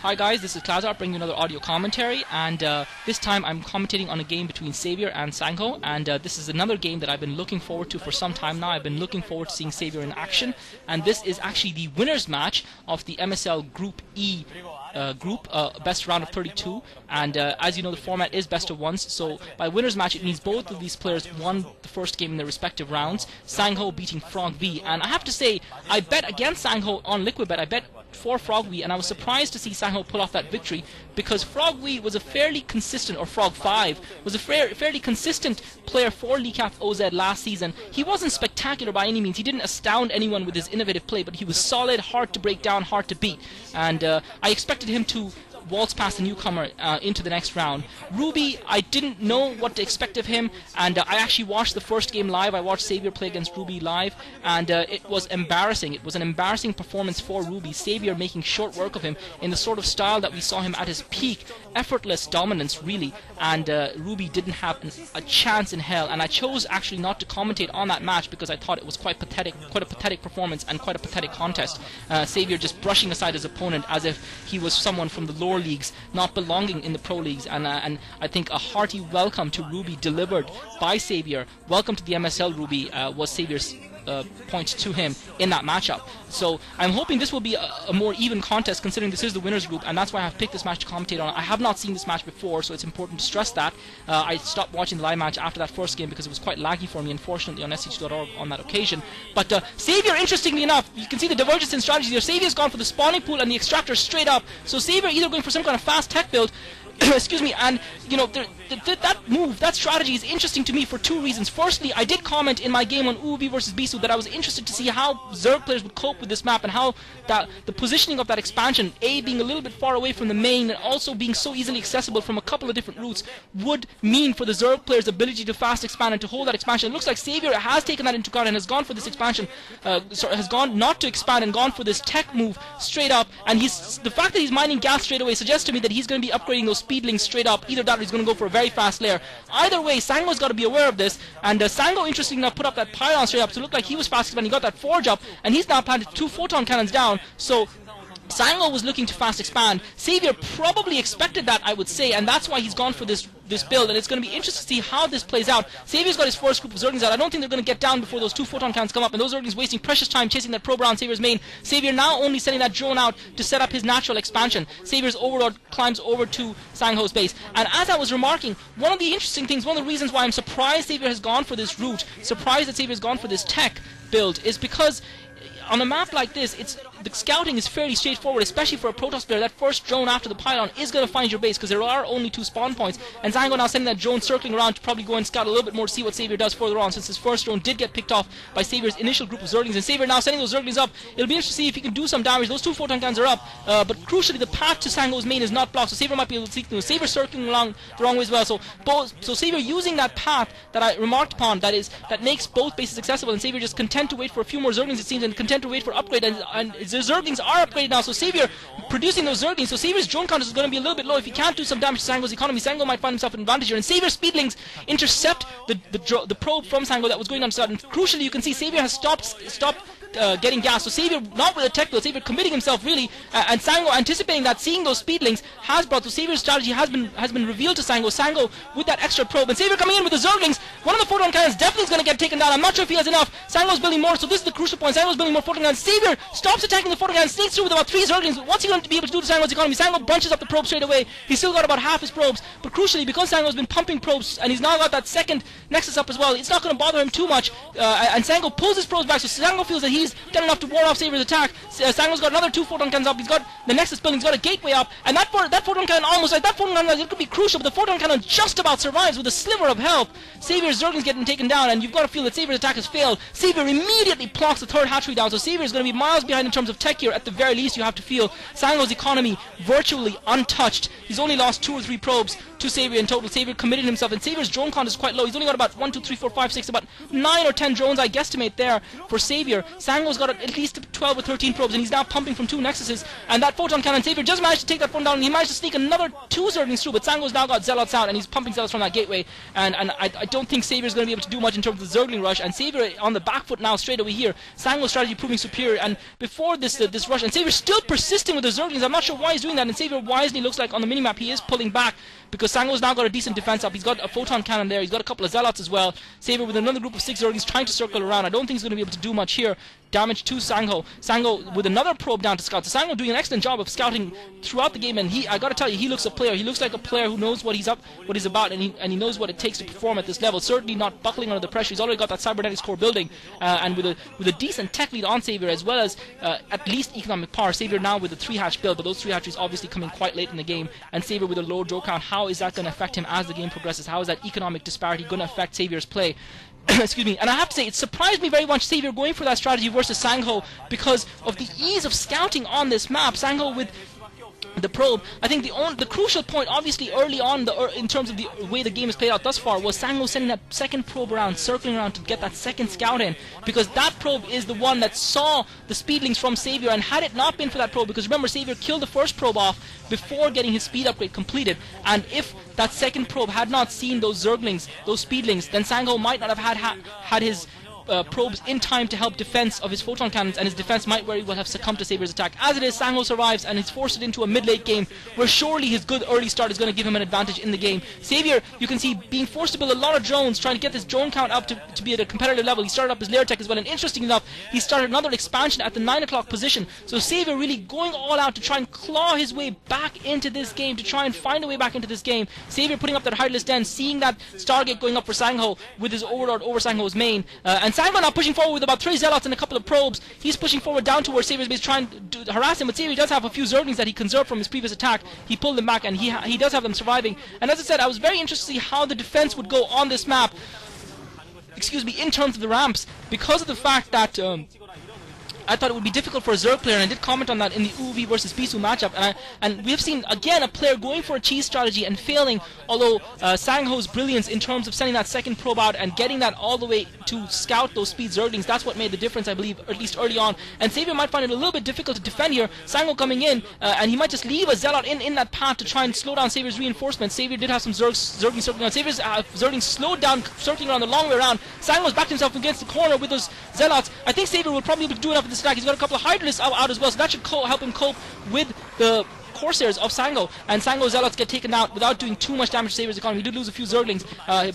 Hi guys, this is Klazartsc bringing another audio commentary, and this time I'm commentating on a game between Xavier and Sangho, and this is another game that I've been looking forward to for some time now. I've been looking forward to seeing Xavier in action, and this is actually the winner's match of the MSL Group E best round of 32, and as you know, the format is best of ones, so by winner's match it means both of these players won the first game in their respective rounds. Sangho beating Frog V, and I have to say, I bet against Sangho on Liquidbet. I bet for Frog V, and I was surprised to see Sangho pull off that victory, because Frog V was a fairly consistent, or Frog 5 was a fairly consistent player for LCAF OZ last season. He wasn't spectacular by any means, he didn't astound anyone with his innovative play, but he was solid, hard to break down, hard to beat, and I expected him to waltz past the newcomer into the next round. Ruby, I didn't know what to expect of him, and I actually watched the first game live. I watched Xavier play against Ruby live, and it was embarrassing. It was an embarrassing performance for Ruby. Xavier making short work of him in the sort of style that we saw him at his peak. Effortless dominance, really, and Ruby didn't have a chance in hell, and I chose actually not to commentate on that match because I thought it was quite a pathetic performance and quite a pathetic contest. Xavier just brushing aside his opponent as if he was someone from the lower leagues, not belonging in the pro leagues, and I think a hearty welcome to Ruby delivered by Xavier. Welcome to the MSL, Ruby, was Xavier's point to him in that matchup. So I'm hoping this will be a more even contest, considering this is the winners group, and that's why I've picked this match to commentate on. I have not seen this match before, so it's important to stress that. I stopped watching the live match after that first game because it was quite laggy for me, unfortunately, on SH.org on that occasion. But Xavier, interestingly enough, you can see the divergence in strategy there. Xavier's gone for the spawning pool and the extractor straight up, so Xavier either going for some kind of fast tech build excuse me, and you know, that strategy is interesting to me for two reasons. Firstly, I did comment in my game on Ubi versus Bisu that I was interested to see how Zerg players would cope with this map, and how the positioning of that expansion, A, being a little bit far away from the main and also being so easily accessible from a couple of different routes, would mean for the Zerg players' ability to fast expand and to hold that expansion. It looks like Xavier has taken that into account and has gone for this expansion, has gone not to expand and gone for this tech move straight up, and the fact that he's mining gas straight away suggests to me that he's going to be upgrading those speedlings straight up. Either that or he's going to go for a very fast layer. Either way, Sangho's got to be aware of this, and Sangho, interestingly enough, put up that pylon straight up, so it looked like he was fast when he got that forge up, and he's now planted 2 photon cannons down, so Sangho was looking to fast expand. Xavier probably expected that, I would say, and that's why he's gone for this build, and it's going to be interesting to see how this plays out. Xavier's got his first group of Zerglings out. I don't think they're going to get down before those 2 photon cannons come up, and those Zerglings wasting precious time chasing that probe around Xavier's main. Xavier now only sending that drone out to set up his natural expansion. Xavier's overlord climbs over to Sangho's base, and as I was remarking, one of the interesting things, one of the reasons why I'm surprised Xavier has gone for this route, surprised that Xavier has gone for this tech build, is because on a map like this, the scouting is fairly straightforward, especially for a Protoss player. That first drone after the pylon is going to find your base, because there are only 2 spawn points, and Sangho now sending that drone circling around to probably go and scout a little bit more to see what Xavier does further on, since his first drone did get picked off by Xavier's initial group of Zerglings, and Xavier now sending those Zerglings up. It'll be interesting to see if he can do some damage. Those 2 photon cannons are up, but crucially the path to Sangho's main is not blocked, so Xavier might be able to seek through. Xavier circling along the wrong way as well, so Xavier using that path that I remarked upon, that makes both bases accessible, and Xavier just content to wait for a few more Zerglings, it seems, and content to wait for upgrade, and the Zerglings are upgraded now, so Xavier producing those Zerglings, so Xavier's drone count is going to be a little bit low. If he can't do some damage to Sangho's economy, Sangho might find himself an advantage here, and Xavier's speedlings intercept the probe from Sangho that was going down to start, and crucially you can see Xavier has stopped getting gas, so Xavier not with a tech build, Xavier committing himself really, and Sangho anticipating that, seeing those speedlings, has brought, so Xavier's strategy has been revealed to Sangho. Sangho with that extra probe, and Xavier coming in with the Zerglings. One of the photon cannons definitely is going to get taken down. I'm not sure if he has enough. Sangho's building more, so this is the crucial point. Sangho's building more photon cannons. Xavier stops attacking the photon cannons, sneaks through with about 3 Zerglings, but what's he going to be able to do to Sangho's economy? Sangho bunches up the probe straight away. He's still got about half his probes, but crucially, because Sangho's been pumping probes, and he's now got that second Nexus up as well, it's not going to bother him too much, and Sangho pulls his probes back, so Sangho feels that he's done enough to ward off Xavier's attack. Sangho's got another 2 photon cannons up, he's got the Nexus building, he's got a gateway up, and that photon cannon almost, like that photon cannon, it could be crucial, but the photon cannon just about survives with a sliver of health. Xavier's Zergling's getting taken down, and you've got to feel that Xavier's attack has failed. Xavier immediately plonks the 3rd hatchery down, so Xavier's going to be miles behind in terms of tech here. At the very least, you have to feel Sangho's economy virtually untouched. He's only lost 2 or 3 probes to Xavier in total. Xavier committed himself, and Xavier's drone count is quite low. He's only got about 1, 2, 3, 4, 5, 6, about 9 or 10 drones, I guesstimate there, for Xavier. Sangho's got at least 12 or 13 probes, and he's now pumping from 2 Nexuses, and that Photon Cannon, Savior just managed to take that one down, and he managed to sneak another 2 Zerglings through, but Sangho's now got Zealots out, and he's pumping Zealots from that gateway, and I don't think Saviour's going to be able to do much in terms of the Zergling rush, and Savior on the back foot now straight away here. Sangho's strategy proving superior, and before this rush, and Savior still persisting with the Zerglings. I'm not sure why he's doing that, and Savior wisely looks like on the minimap he is pulling back, because Sangho's now got a decent defense up. He's got a Photon Cannon there, he's got a couple of Zealots as well. Savior with another group of 6 Zerglings trying to circle around. I don't think he's going to be able to do much here. Damage to Sangho. Sangho with another probe down to scout. So Sangho doing an excellent job of scouting throughout the game, and I gotta tell you, he looks a player. He looks like a player who knows what he's about, and he knows what it takes to perform at this level. Certainly not buckling under the pressure. He's already got that cybernetics core building, and with a decent tech lead on Savior, as well as at least economic power. Savior now with a 3-hatch build, but those 3 hatcheries obviously coming quite late in the game, and Savior with a low draw count. How is that going to affect him as the game progresses? How is that economic disparity going to affect Saviour's play? Excuse me, and I have to say, it surprised me very much, Savior going for that strategy versus Sangho, because of the ease of scouting on this map. Sangho with the probe, I think the crucial point, obviously early on, in terms of the way the game has played out thus far, was Sangho sending that second probe around, circling around to get that second scout in, because that probe is the one that saw the speedlings from Savior, and had it not been for that probe, because remember, Savior killed the first probe off before getting his speed upgrade completed, and if that second probe had not seen those Zerglings, those speedlings, then Sangho might not have had his probes in time to help defense of his Photon Cannons, and his defense might very well have succumbed to Saviour's attack. As it is, Sangho survives, and he's forced it into a mid-late game, where surely his good early start is going to give him an advantage in the game. Savior, you can see, being forced to build a lot of drones, trying to get this drone count up to be at a competitive level. He started up his lair tech as well, and interesting enough, he started another expansion at the 9 o'clock position. So Savior really going all out to try and claw his way back into this game, to try and find a way back into this game. Savior putting up that Heartless Den, seeing that Stargate going up for Sangho with his Overlord over Sangho's main, and Sangho now pushing forward with about 3 Zealots and a couple of probes. He's pushing forward down towards Saviour's base, trying to harass him, but Savior does have a few Zerglings that he conserved from his previous attack. He pulled them back, and he does have them surviving. And as I said, I was very interested to see how the defense would go on this map, excuse me, in terms of the ramps, because of the fact that I thought it would be difficult for a Zerg player, and I did comment on that in the UV versus Bisu matchup, and we have seen again a player going for a cheese strategy and failing, although Sangho's brilliance in terms of sending that second probe out and getting that all the way to scout those speed Zerglings, that's what made the difference, I believe, at least early on. And Savior might find it a little bit difficult to defend here. Sangho coming in, and he might just leave a Zealot in that path to try and slow down Saviour's reinforcements. Savior did have some Zerglings circling around. Saviour's Zerglings slowed down, circling around the long way around. Sangho's backed himself against the corner with those Zealots. I think Savior will probably be able to do enough in this attack. He's got a couple of Hydralisks out as well, so that should help him cope with the Corsairs of Sangho, and Sangho's Zealots get taken out without doing too much damage to Saviour's economy. He did lose a few Zerglings,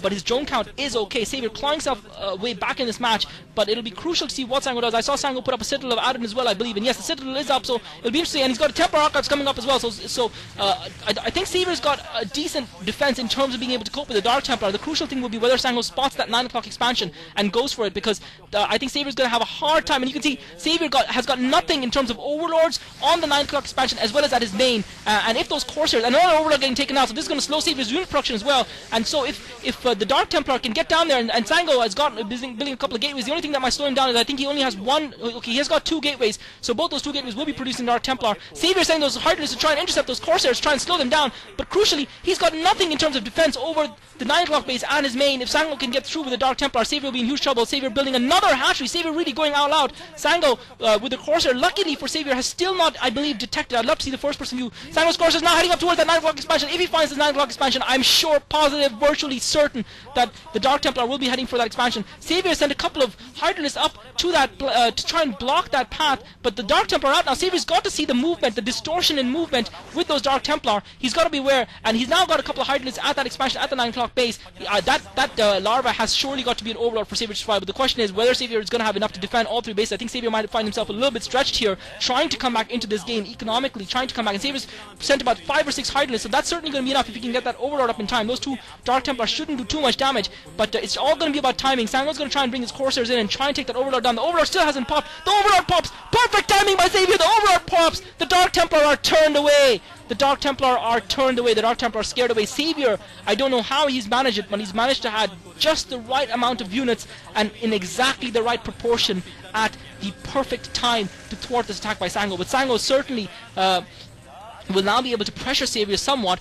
but his drone count is okay. Savior clawing himself way back in this match, but it'll be crucial to see what Sangho does. I saw Sangho put up a Citadel of Adon as well, I believe, and yes, the Citadel is up, so it'll be interesting, and he's got a Templar Archives coming up as well, so I think Saviour's got a decent defense in terms of being able to cope with the Dark Templar. The crucial thing will be whether Sangho spots that 9 o'clock expansion and goes for it, because I think Saviour's going to have a hard time, and you can see Savior has got nothing in terms of Overlords on the 9 o'clock expansion as well as at his main, and if those Corsairs, and another Overlord getting taken out, so this is going to slow Savior's unit production as well. And so if the Dark Templar can get down there, and Sangho has got building a couple of gateways, the only thing that might slow him down is I think he only has one. Okay, he has got 2 gateways, so both those 2 gateways will be producing Dark Templar. Savior sending those Heartless to try and intercept those Corsairs, try and slow them down, but crucially, he's got nothing in terms of defense over the 9 o'clock base and his main. If Sangho can get through with the Dark Templar, Savior will be in huge trouble. Savior building another hatchery, Savior really going all out. Sangho with the Corsair, luckily for Savior, has still not, I believe, detected. I'd love to see the first person view. Sangho's Corsair is now heading up towards that 9 o'clock expansion. If he finds his 9 o'clock expansion, I'm sure, positive, virtually certain that the Dark Templar will be heading for that expansion. Savior sent a couple of Hydralisks up to that to try and block that path, but the Dark Templar are out now. Savior's got to see the movement, the distortion in movement with those Dark Templar. He's got to be aware, and he's now got a couple of Hydralisks at that expansion at the 9 o'clock base. That larva has surely got to be an Overlord for Savior to survive, but the question is whether Savior is going to have enough to defend all 3 bases. I think Savior might find himself a little bit stretched here, trying to come back into this game economically, trying to come back, and Savior's sent about 5 or 6 Hydralisks, so that's certainly going to be enough if he can get that Overlord up in time. Those 2 Dark Templars shouldn't do too much damage, but it's all going to be about timing. Sangho's going to try and bring his Corsairs in and try and take that Overlord down. The Overlord still hasn't popped. The Overlord pops! Perfect timing by Savior! The Overlord pops! The Dark Templar are turned away! The Dark Templar are turned away. The Dark Templar are scared away. Savior, I don't know how he's managed it, but he's managed to have just the right amount of units and in exactly the right proportion at the perfect time to thwart this attack by Sangho. But Sangho certainly will now be able to pressure Savior somewhat.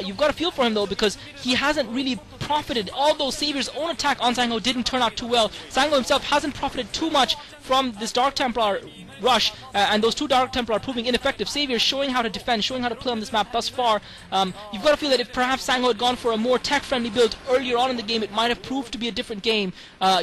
You've got a feel for him though, because he hasn't really profited, although Saviour's own attack on Sangho didn't turn out too well. Sangho himself hasn't profited too much from this Dark Templar rush, and those two Dark Templar are proving ineffective. Saviour showing how to defend, showing how to play on this map thus far. You've got to feel that if perhaps Sangho had gone for a more tech-friendly build earlier on in the game, it might have proved to be a different game.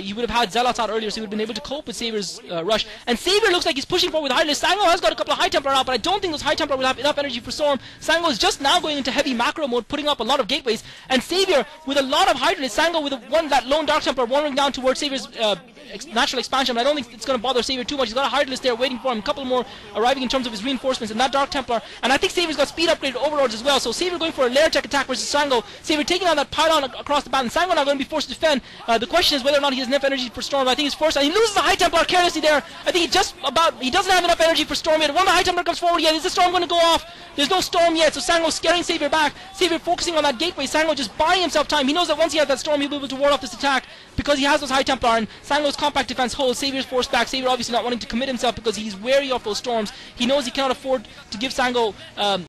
You would have had Zealots out earlier, so he would have been able to cope with Saviour's rush. And Saviour looks like he's pushing forward with Highlist. Sangho has got a couple of High Templar out, but I don't think those High Templar will have enough energy for Storm. Sangho is just now going into heavy macro mode, putting up a lot of gateways, and Saviour with a lot of Hydrolist. Sangho with that lone Dark Templar wandering down towards Saviour's natural expansion, but I don't think it's going to bother Saviour too much. He's got a Hydrolist there waiting for him, a couple more arriving in terms of his reinforcements, and that Dark Templar, and I think Saviour's got speed upgraded overlords as well, so Saviour going for a lair tech attack versus Sangho. Saviour taking on that pylon across the bat, and Sangho now going to be forced to defend. The question is whether or not he has enough energy for Storm. I think he's forced, and he loses the High Templar carelessly there. I think he doesn't have enough energy for Storm yet. When the High Templar comes forward, is the Storm going to go off? There's no Storm yet, so Sangho's scaring Saviour back. Saviour focusing on that gateway, Sangho just buying himself time. He knows that once he has that Storm, he'll be able to ward off this attack because he has those High Templar, and Sangho's compact defense holds. Saviour's forced back. Saviour obviously not wanting to commit himself because he's wary of those Storms. He knows he cannot afford to give Sangho